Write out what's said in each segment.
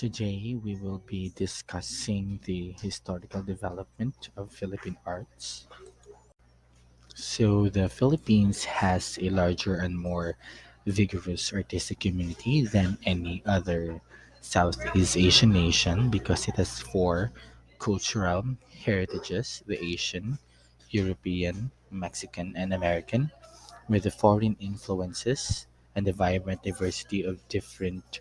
Today we will be discussing the historical development of Philippine arts. So, the Philippines has a larger and more vigorous artistic community than any other Southeast Asian nation because it has four cultural heritages: the Asian, European, Mexican, and American, with the foreign influences and the vibrant diversity of different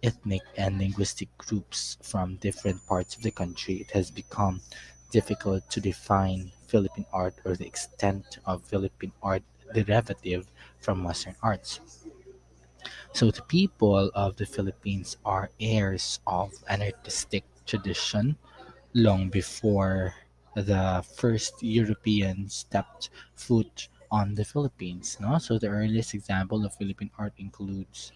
ethnic and linguistic groups from different parts of the country. It has become difficult to define Philippine art or the extent of Philippine art derivative from Western arts. So the people of the Philippines are heirs of an artistic tradition long before the first European stepped foot on the Philippines. No? So the earliest example of Philippine art includes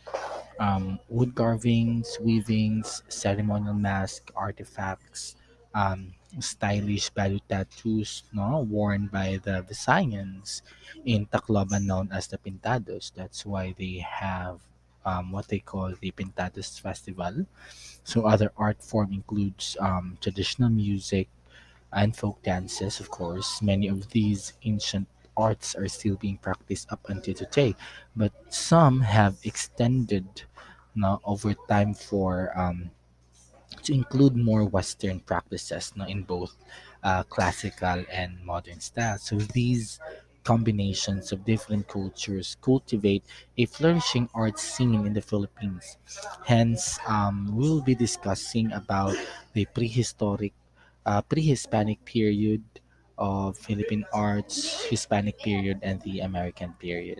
wood carvings, weavings, ceremonial mask artifacts, stylish balut tattoos, no, worn by the Visayans in Tacloban, known as the Pintados. That's why they have what they call the Pintados Festival. So other art form includes traditional music and folk dances, of course. Many of these ancient arts are still being practiced up until today, but some have extended now over time for to include more Western practices now in both classical and modern styles. So these combinations of different cultures cultivate a flourishing art scene in the Philippines. Hence, we'll be discussing about the pre-Hispanic period of Philippine arts, Hispanic period, and the American period.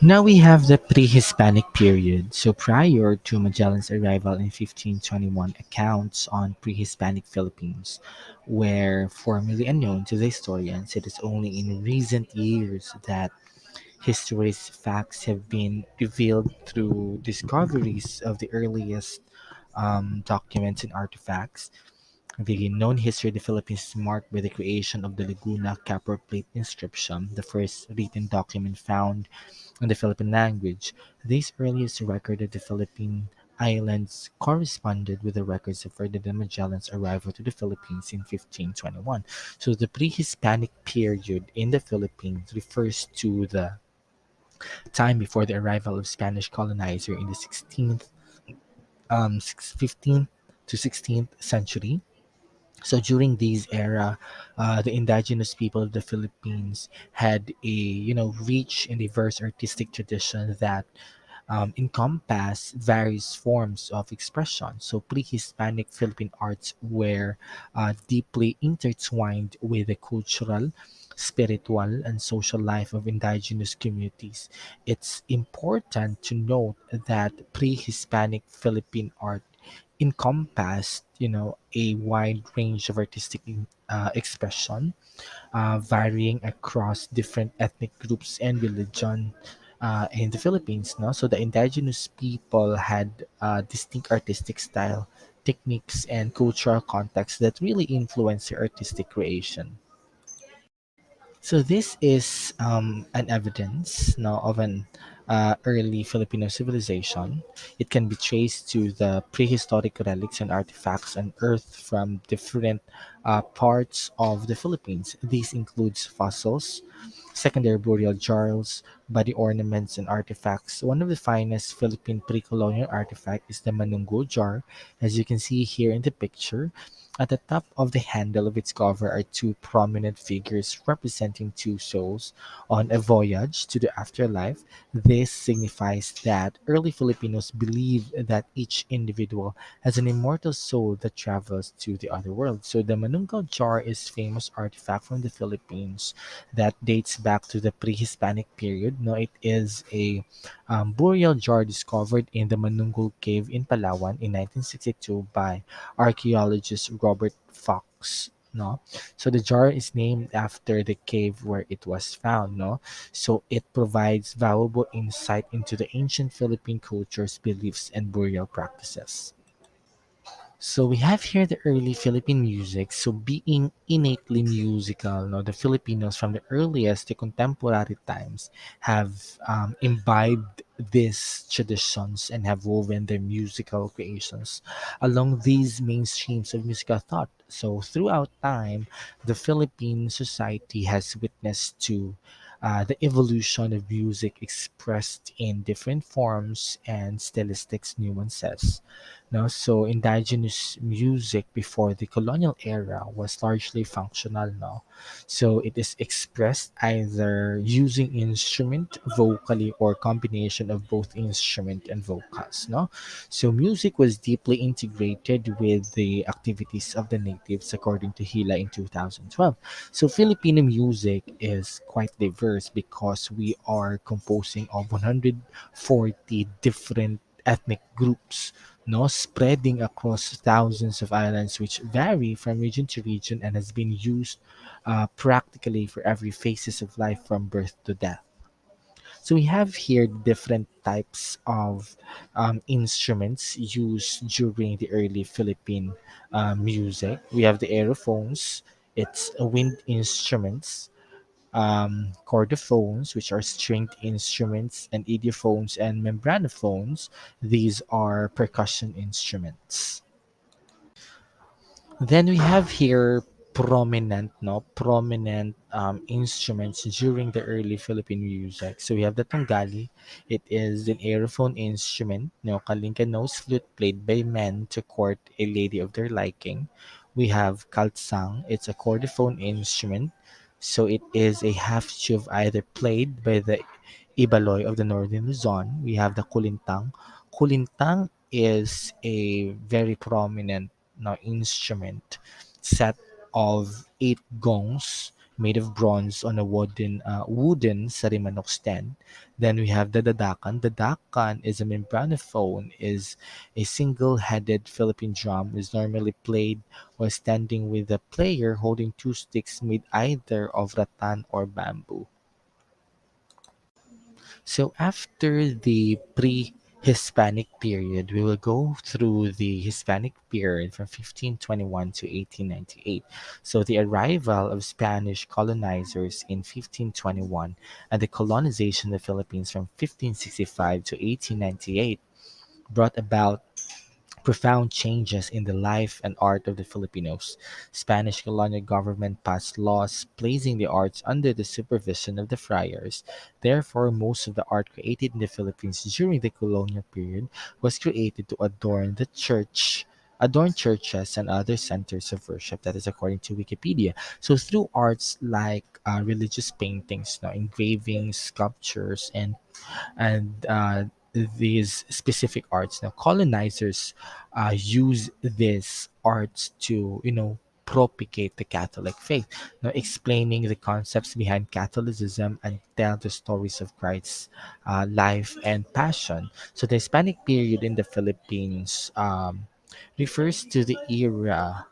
Now we have the pre-Hispanic period. So prior to Magellan's arrival in 1521, accounts on pre-Hispanic Philippines were formally unknown to the historians. It is only in recent years that history's facts have been revealed through discoveries of the earliest documents and artifacts. The known history of the Philippines is marked by the creation of the Laguna Copper Plate inscription, the first written document found in the Philippine language. This earliest record of the Philippine Islands corresponded with the records of Ferdinand Magellan's arrival to the Philippines in 1521. So the pre-Hispanic period in the Philippines refers to the time before the arrival of Spanish colonizer in the 15th to 16th century. So during this era, the indigenous people of the Philippines had a rich and diverse artistic tradition that encompass various forms of expression. So pre-Hispanic Philippine arts were deeply intertwined with the cultural, spiritual, and social life of indigenous communities. It's important to note that pre-Hispanic Philippine art encompassed, a wide range of artistic expression, varying across different ethnic groups and religion in the Philippines. No, so the indigenous people had distinct artistic style, techniques, and cultural contexts that really influenced their artistic creation. So this is an evidence now of an early Filipino civilization. It can be traced to the prehistoric relics and artifacts unearthed from different parts of the Philippines. These includes fossils, secondary burial jars, body ornaments, and artifacts. One of the finest Philippine pre-colonial artifact is the Manukau Jar, as you can see here in the picture. At the top of the handle of its cover are two prominent figures representing two souls on a voyage to the afterlife. This signifies that early Filipinos believed that each individual has an immortal soul that travels to the other world. So the Manunggal jar is famous artifact from the Philippines that dates back to the pre-Hispanic period. No, it is a burial jar discovered in the Manunggal cave in Palawan in 1962 by archaeologist Robert Fox. No, so the jar is named after the cave where it was found. No, so it provides valuable insight into the ancient Philippine cultures, beliefs, and burial practices. So we have here the early Philippine music. So being innately musical, no, the Filipinos from the earliest to contemporary times have imbibed these traditions and have woven their musical creations along these main streams of musical thought. So throughout time, the Philippine society has witnessed to the evolution of music expressed in different forms and stylistics nuances. No, so indigenous music before the colonial era was largely functional. No, so it is expressed either using instrument vocally or combination of both instrument and vocals. No, so music was deeply integrated with the activities of the natives, according to Hila in 2012. So Filipino music is quite diverse because we are composing of 140 different ethnic groups, no, spreading across thousands of islands which vary from region to region and has been used practically for every phases of life from birth to death. So we have here different types of instruments used during the early Philippine music. We have the aerophones, it's wind instruments, chordophones, which are stringed instruments, and idiophones and membranophones. These are percussion instruments. Then we have here prominent instruments during the early Philippine music. So we have the tunggali. It is an aerophone instrument, kalinga nose flute played by men to court a lady of their liking. We have kaltsang. It's a chordophone instrument. So it is a half tube either played by the Ibaloy of the Northern Luzon. We have the kulintang. Kulintang is a very prominent instrument set of eight gongs made of bronze on a wooden sarimanok stand. Then we have the dadakan. Dadakan is a membranophone, is a single-headed Philippine drum, is normally played while standing with the player holding two sticks made either of rattan or bamboo. So after the pre-Hispanic period, we will go through the Hispanic period from 1521 to 1898. So the arrival of Spanish colonizers in 1521 and the colonization of the Philippines from 1565 to 1898 brought about profound changes in the life and art of the Filipinos. Spanish colonial government passed laws placing the arts under the supervision of the friars. Therefore, most of the art created in the Philippines during the colonial period was created to adorn churches and other centers of worship. That is according to Wikipedia. So through arts like religious paintings, engravings, sculptures, and these specific arts. Now, colonizers use these arts to, propagate the Catholic faith, explaining the concepts behind Catholicism and tell the stories of Christ's life and passion. So, the Hispanic period in the Philippines refers to the era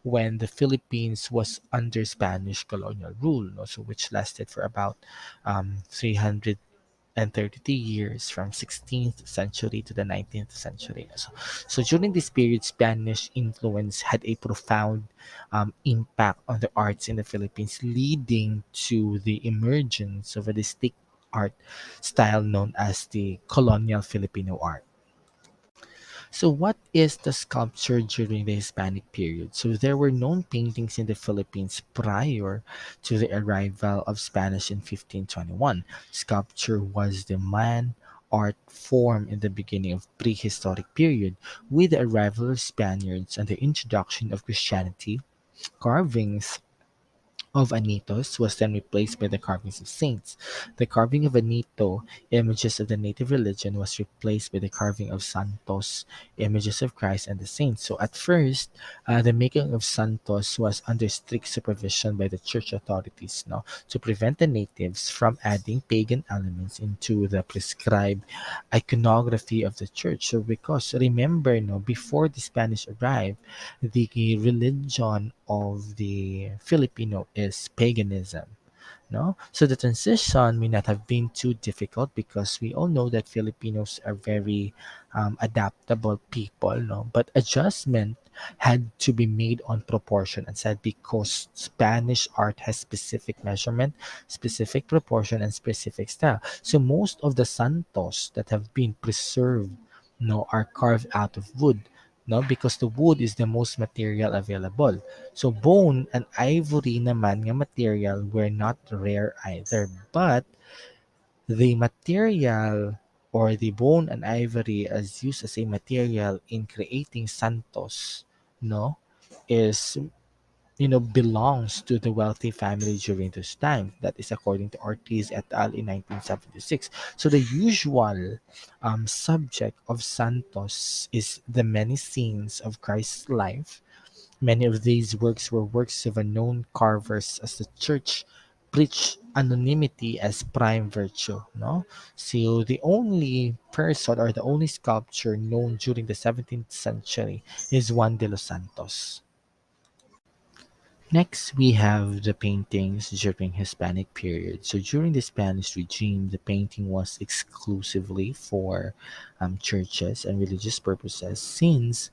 when the Philippines was under Spanish colonial rule, so which lasted for about 332 years from 16th century to the 19th century. So during this period, Spanish influence had a profound impact on the arts in the Philippines, leading to the emergence of a distinct art style known as the colonial Filipino art. So, what is the sculpture during the Hispanic period? So, there were known paintings in the Philippines prior to the arrival of Spanish in 1521. Sculpture was the man art form in the beginning of prehistoric period. With the arrival of Spaniards and the introduction of Christianity, carvings of Anitos was then replaced by the carvings of saints. The carving of Anito, images of the native religion, was replaced by the carving of Santos, images of Christ and the saints. So at first, the making of Santos was under strict supervision by the church authorities, to prevent the natives from adding pagan elements into the prescribed iconography of the church. So because remember, before the Spanish arrived, the religion of the Filipino is paganism. No? So the transition may not have been too difficult because we all know that Filipinos are very adaptable people. No? But adjustment had to be made on proportion and said because Spanish art has specific measurement, specific proportion, and specific style. So most of the Santos that have been preserved, are carved out of wood. No, because the wood is the most material available. So bone and ivory naman nga material were not rare either, but the material or the bone and ivory as used as a material in creating Santos, no, is belongs to the wealthy family during this time. That is according to Ortiz et al. In 1976. So the usual subject of Santos is the many scenes of Christ's life. Many of these works were works of unknown carvers as the church preached anonymity as prime virtue. No, so the only person or the only sculpture known during the 17th century is Juan de los Santos. Next, we have the paintings during Hispanic period. So during the Spanish regime, the painting was exclusively for churches and religious purposes. Since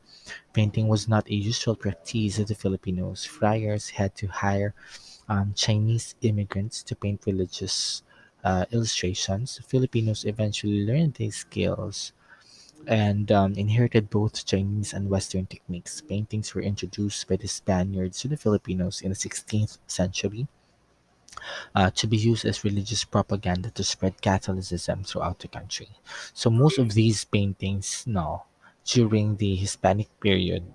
painting was not a usual practice of the Filipinos, friars had to hire Chinese immigrants to paint religious illustrations. Filipinos eventually learned these skills and inherited both Chinese and Western techniques. Paintings were introduced by the Spaniards to the Filipinos in the 16th century to be used as religious propaganda to spread Catholicism throughout the country. So most of these paintings now during the Hispanic period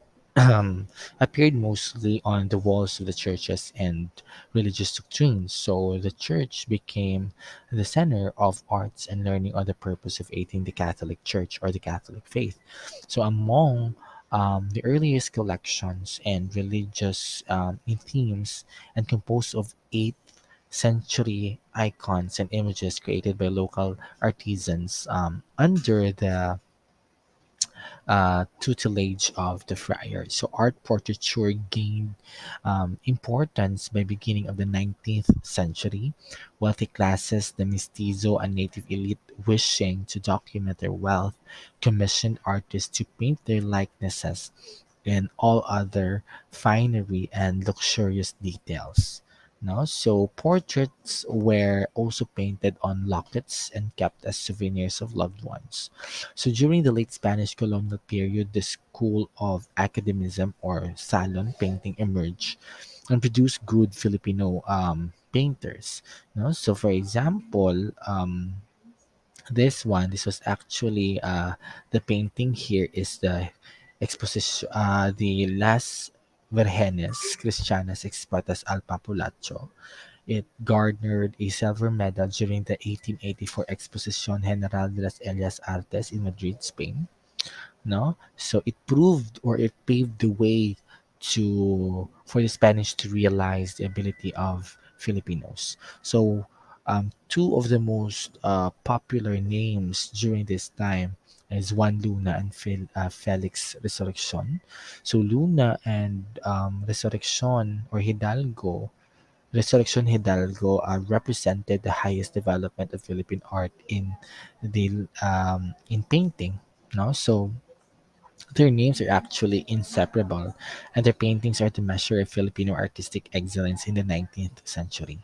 appeared mostly on the walls of the churches and religious doctrines. So the church became the center of arts and learning on the purpose of aiding the Catholic Church or the Catholic faith. So among the earliest collections and religious in themes and composed of eight century icons and images created by local artisans under the tutelage of the friar. So art portraiture gained importance by beginning of the 19th century. Wealthy classes, the mestizo and native elite wishing to document their wealth, commissioned artists to paint their likenesses and all other finery and luxurious details. No, so portraits were also painted on lockets and kept as souvenirs of loved ones. So during the late Spanish colonial period, the school of academism or salon painting emerged and produced good Filipino painters. No? So for example, this was actually the painting here is the exposition, the Las Virgenes Cristianas Expuestas al Populacho. It garnered a silver medal during the 1884 Exposición General de las Bellas Artes in Madrid, Spain. No, so it paved the way to for the Spanish to realize the ability of Filipinos. So two of the most popular names during this time is Juan Luna and Felix Resurrection. So Luna and Resurrection or Hidalgo Resurrection Hidalgo represented the highest development of Philippine art in painting. No, so their names are actually inseparable, and their paintings are the measure of Filipino artistic excellence in the 19th century.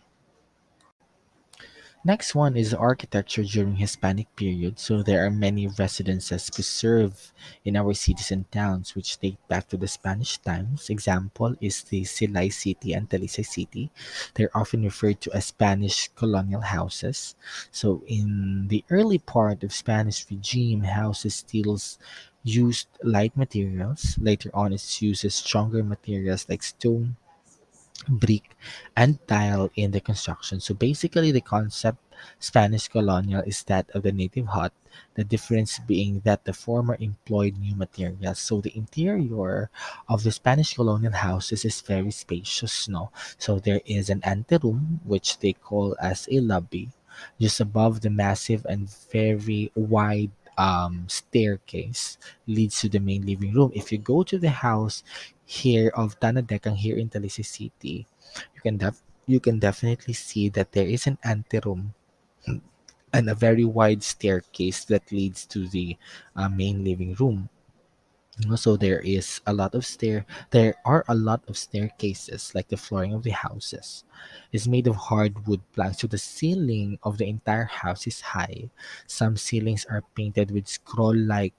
Next one is architecture during Hispanic period. So there are many residences preserved in our cities and towns which date back to the Spanish times. Example is the Silay City and Talisay City. They're often referred to as Spanish colonial houses. So in the early part of Spanish regime, houses still used light materials. Later on, it uses stronger materials like stone, brick, and tile in the construction. So basically, the concept Spanish colonial is that of the native hut, the difference being that the former employed new materials. So the interior of the Spanish colonial houses is very spacious, no? So there is an anteroom, which they call as a lobby, just above the massive and very wide staircase leads to the main living room. If you go to the house here of Tanadekang here in Talisay City, you can definitely see that there is an anteroom and a very wide staircase that leads to the main living room. Also, there are a lot of staircases, like the flooring of the houses is made of hardwood planks, so the ceiling of the entire house is high. Some ceilings are painted with scroll-like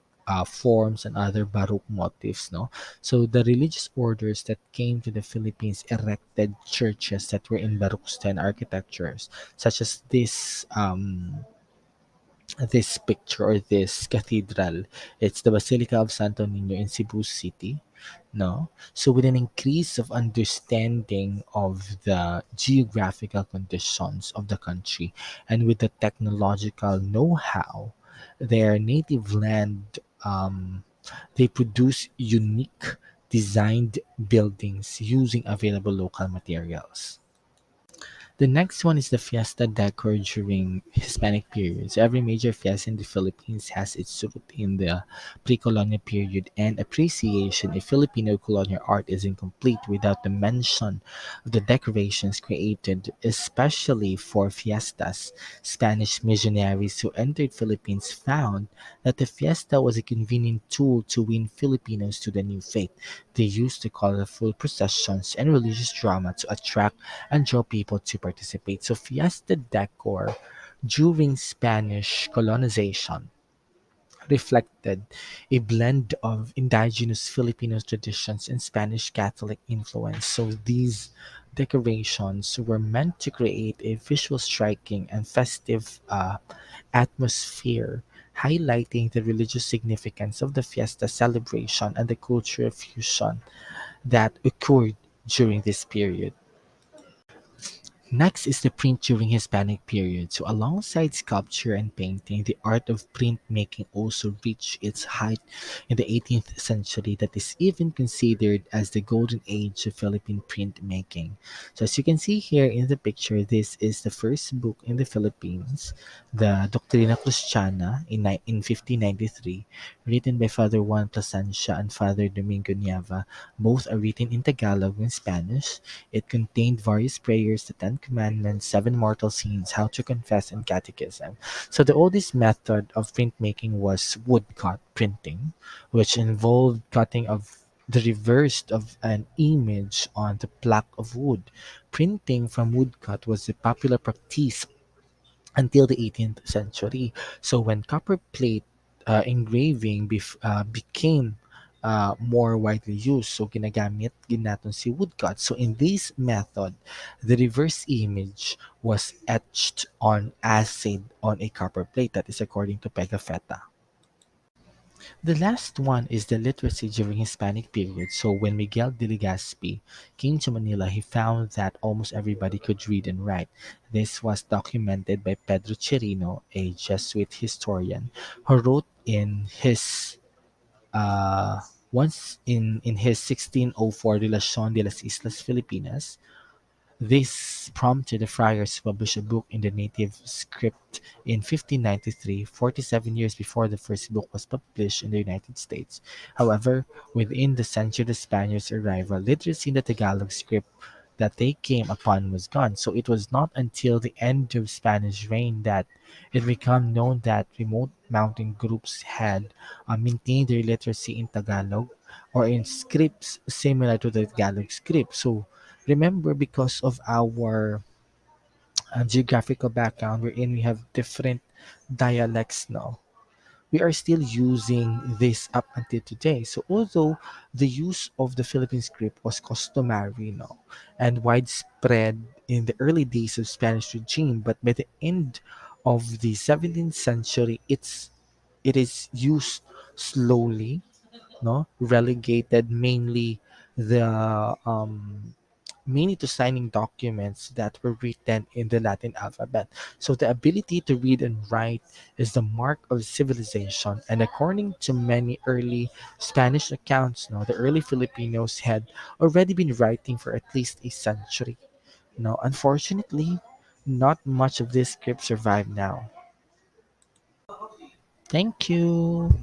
forms and other Baroque motifs. No, so the religious orders that came to the Philippines erected churches that were in Baroque style architectures, such as this picture or this cathedral. It's the Basilica of Santo Niño in Cebu City. No, so with an increase of understanding of the geographical conditions of the country and with the technological know-how, their native land, they produce unique designed buildings using available local materials. The next one is the Fiesta decor during Hispanic periods. Every major fiesta in the Philippines has its root in the pre-colonial period, and appreciation of Filipino colonial art is incomplete without the mention of the decorations created especially for fiestas. Spanish missionaries who entered Philippines found that the fiesta was a convenient tool to win Filipinos to the new faith. They used the colorful processions and religious drama to attract and draw people to participate. So fiesta decor during Spanish colonization reflected a blend of indigenous Filipino traditions and Spanish Catholic influence. So these decorations were meant to create a visual striking and festive atmosphere, highlighting the religious significance of the fiesta celebration and the cultural fusion that occurred during this period. Next is the print during Hispanic period. So alongside sculpture and painting, the art of printmaking also reached its height in the 18th century that is even considered as the golden age of Philippine printmaking. So as you can see here in the picture, this is the first book in the Philippines, the Doctrina Christiana in 1593, written by Father Juan Plasencia and Father Domingo Nieva. Both are written in Tagalog and Spanish. It contained various prayers, the Ten Commandments, seven mortal sins, how to confess, and catechism. So the oldest method of printmaking was woodcut printing, which involved cutting of the reverse of an image on the plaque of wood. Printing from woodcut was a popular practice until the 18th century. So when copper plate engraving became more widely used, so ginagamit din natin si woodcut. So in this method, the reverse image was etched on acid on a copper plate. That is according to Pegafetta. The last one is the literacy during Hispanic period. So when Miguel de Legazpi came to Manila, he found that almost everybody could read and write. This was documented by Pedro Chirino, a Jesuit historian, who wrote in his uh, once in his 1604 Relación de las Islas Filipinas. This prompted the friars to publish a book in the native script in 1593, 47 years before the first book was published in the United States. However, within the century of the Spaniards' arrival, literacy in the Tagalog script that they came upon was gone. So it was not until the end of Spanish reign that it became known that remote mountain groups had maintained their literacy in Tagalog or in scripts similar to the Tagalog script. So remember, because of our geographical background wherein we have different dialects now, we are still using this up until today. So although the use of the Philippine script was customary now and widespread in the early days of Spanish regime, but by the end of the 17th century, it is used slowly, no, relegated the um, mainly to signing documents that were written in the Latin alphabet. So the ability to read and write is the mark of civilization. And according to many early Spanish accounts, no, the early Filipinos had already been writing for at least a century. Now, unfortunately, not much of this script survive now. Thank you.